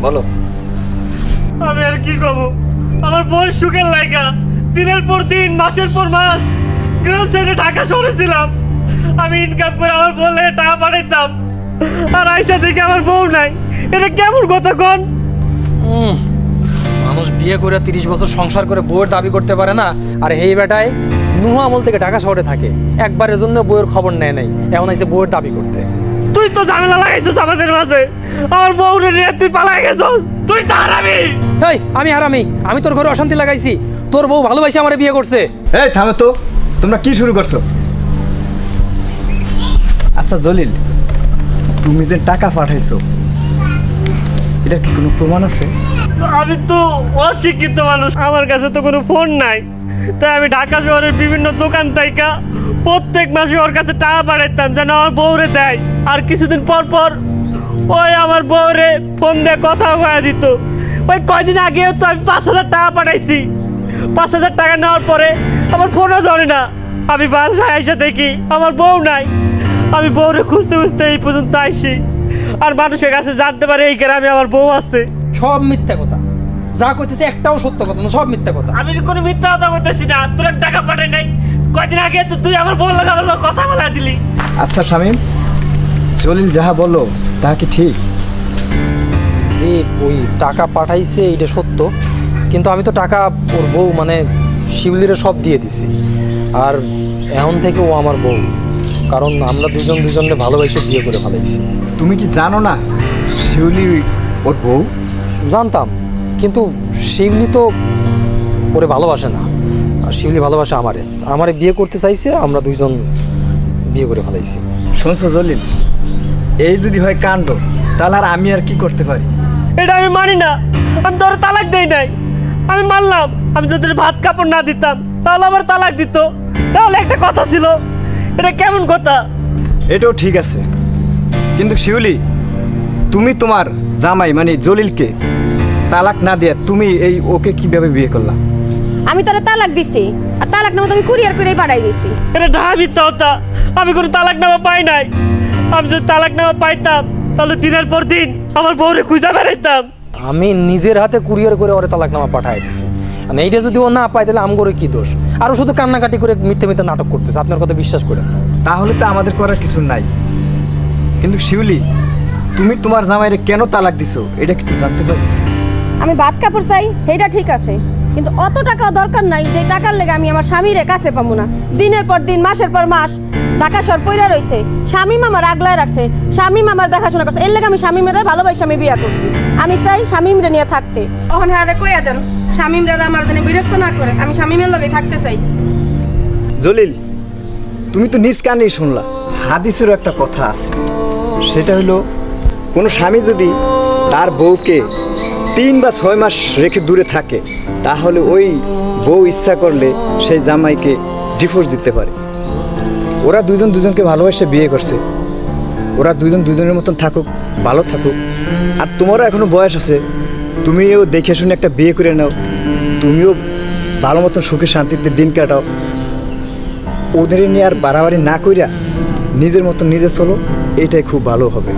বলো। আমি আর কি করবো, আমার বোন সুখের লাইগা দিনের পর দিন মাসের পর মাস গ্রাম ছেড়ে ঢাকা শহরে ছিলাম। আমি ইনকাম করে আমার বোনলে টাকা পাঠাইতাম, আর আয়সা দেখে আমার বউ নাই। এটা কেমন কথা কোন? মানুষ বিয়ে করে 30 বছর সংসার করে বউয়ের দাবি করতে পারে না, আর এই বেটায় নুহা আমল থেকে ঢাকা শহরে থাকে, একবারের জন্য বউয়ের খবর নেয় নাই, এখন আইসে বউয়ের দাবি করতে। তুই তো ঝামেলা লাগাইছিস আমাদের মাঝে, আমার বউরে নিয়ে তুই পালাই গেছিস। তুই তো হারামি। এই আমি হারামি? আমি তোর ঘরে অশান্তি লাগাইছি? তোর বউ ভালোবাসে আমারে বিয়ে করছে। এই থামো তো, তোমরা কি শুরু করছো? আচ্ছা জলিল, তুমি যে টাকা পাঠাইছো এটার কি কোনো প্রমাণ আছে? আমি তো অশিক্ষিত মানুষ, আমার কাছে তো কোনো ফোন নাই, তাই আমি ঢাকা শহরের বিভিন্ন দোকান থেকে প্রত্যেক মাসে ওর কাছে টাকা পাঠাইতাম যেন আমার বউরে দেয়। আর কিছুদিন পর পর ওই আমার বউরে ফোন দিয়ে কথা কয়ে দিত। ওই কয়দিন আগেও তো আমি 5,000 টাকা পাঠাইছি। 5,000 টাকা নেওয়ার পরে আমার ফোনও ধরে না। আমি বাসায় এসে দেখি আমার বউ নাই। আমি বউরে খুঁজতে খুঁজতে এই পর্যন্ত আইসি, আর মানুষের কাছে জানতে পারে এই গ্রামে আমার বউ আছে। সব মিথ্যা কথা, যা কইতেছে একটাও সত্য কথা না, সব মিথ্যা কথা। আমি কোনো মিথ্যা কথা বলতেছি না, তোর টাকা পাঠাই নাই। কয়দিন আগে তো তুই আমার বউ লাগা বললো, কথা বলা দিলি। আচ্ছা শামীম, জলিল যাহা বলো তাহা কি ঠিক? যে ওই টাকা পাঠাইছে এইটা সত্য, কিন্তু আমি তো টাকা ওর বউ মানে শিবলিরে সব দিয়ে দিছি, আর এখন থেকে ও আমার বউ, কারণ আমরা দুজনে ভালোবাসে বিয়ে করে ফেলাইছি। তুমি কি জানো না শিউলি ওর বউ? জানতাম, কিন্তু শিবলি তো ওরে ভালোবাসে না, আর শিবলি ভালোবাসে আমারে বিয়ে করতে চাইছে, আমরা দুইজন বিয়ে করে ফেলাইছি। শুনছো জলিল, এই যদি হয় কাণ্ড, তাহলে আর আমি আর কি করতে পারি? এটা আমি মানি না। আমি তোর তালাক দেই নাই, আমি মানলাম। আমি যদি ভাত কাপড় না দিতাম তাহলে আবার তালাক দিত, তাহলে একটা কথা ছিল। এটা কেমন কথা? এটাও ঠিক আছে, কিন্তু শিউলি, তুমি তোমার জামাই মানে জলিলকে তালাক না দিয়ে তুমি এই ওকে কিভাবে বিয়ে করলা? আমি তোরা তালাক দিছি, আর তালাক নামা আমি কুরিয়ার করেই পাঠাই দিছি। এটা ঢাকা মিথ্যা কথা। আমি কোনো তালাক নামা পাই নাই। আমি যদি তালাক নামা পাইতাম তাহলে দিনের পর দিন আমার বউরে খুঁজে বেড়াইতাম। আমি নিজের হাতে কুরিয়ার করে ওরে তালাকনামা পাঠাই দিছি, মানে এইটা যদি ও না পায় তাহলে আমগরে কি দোষ? আরও শুধু কান্নাকাটি করে মিথ্যে মিথ্যে নাটক করতেছে, আপনার কথা বিশ্বাস করেন না। তাহলে তো আমাদের করার কিছু নাই। কিন্তু শিউলি, তুমি তোমার জামাইরে কেন তালাক দিছো এটা কি একটু জানতে পারি? আমি ভাত কাপড় চাই, সেইটা ঠিক আছে, কিন্তু অত টাকাও দরকার নাই যে টাকার লেগে আমি আমার স্বামীর কাছে পাবো না। দিনের পর দিন, মাসের পর মাস ঢাকা শহর পইরা রইছে। স্বামী আমার আগলায় রাখছে, স্বামী আমার দেখাশোনা করছে। এর লেগে আমি স্বামীমেরে ভালোবাসি, আমি বিয়া করছি। আমি চাই স্বামীমরে নিয়ে থাকতে। ওখানে আরে কইয়া দেন স্বামীমরে আমার জন্য বিরক্ত না করে, আমি স্বামীমের লগে থাকতে চাই। জলিল, তুমি তো নিজ কানেই শুনলা, হাদিসেরও একটা কথা আছে, সেটা হলো কোনো স্বামী যদি তার বউকে 3 বা 6 মাস রেখে দূরে থাকে, তাহলে ওই বউ ইচ্ছা করলে সেই জামাইকে ডিভোর্স দিতে পারে। ওরা দুজনকে ভালোবাসে বিয়ে করছে, ওরা দুজনের মতন থাকুক, ভালো থাকুক। আর তোমারও এখনো বয়স আছে, তুমিও দেখে শুনে একটা বিয়ে করে নাও, তুমিও ভালো মতন সুখে শান্তিতে দিন কাটাও। ওদের নিয়ে আর বাড়াবাড়ি না কইরা নিজের মতন নিজে চলো, এইটাই খুব ভালো হবে।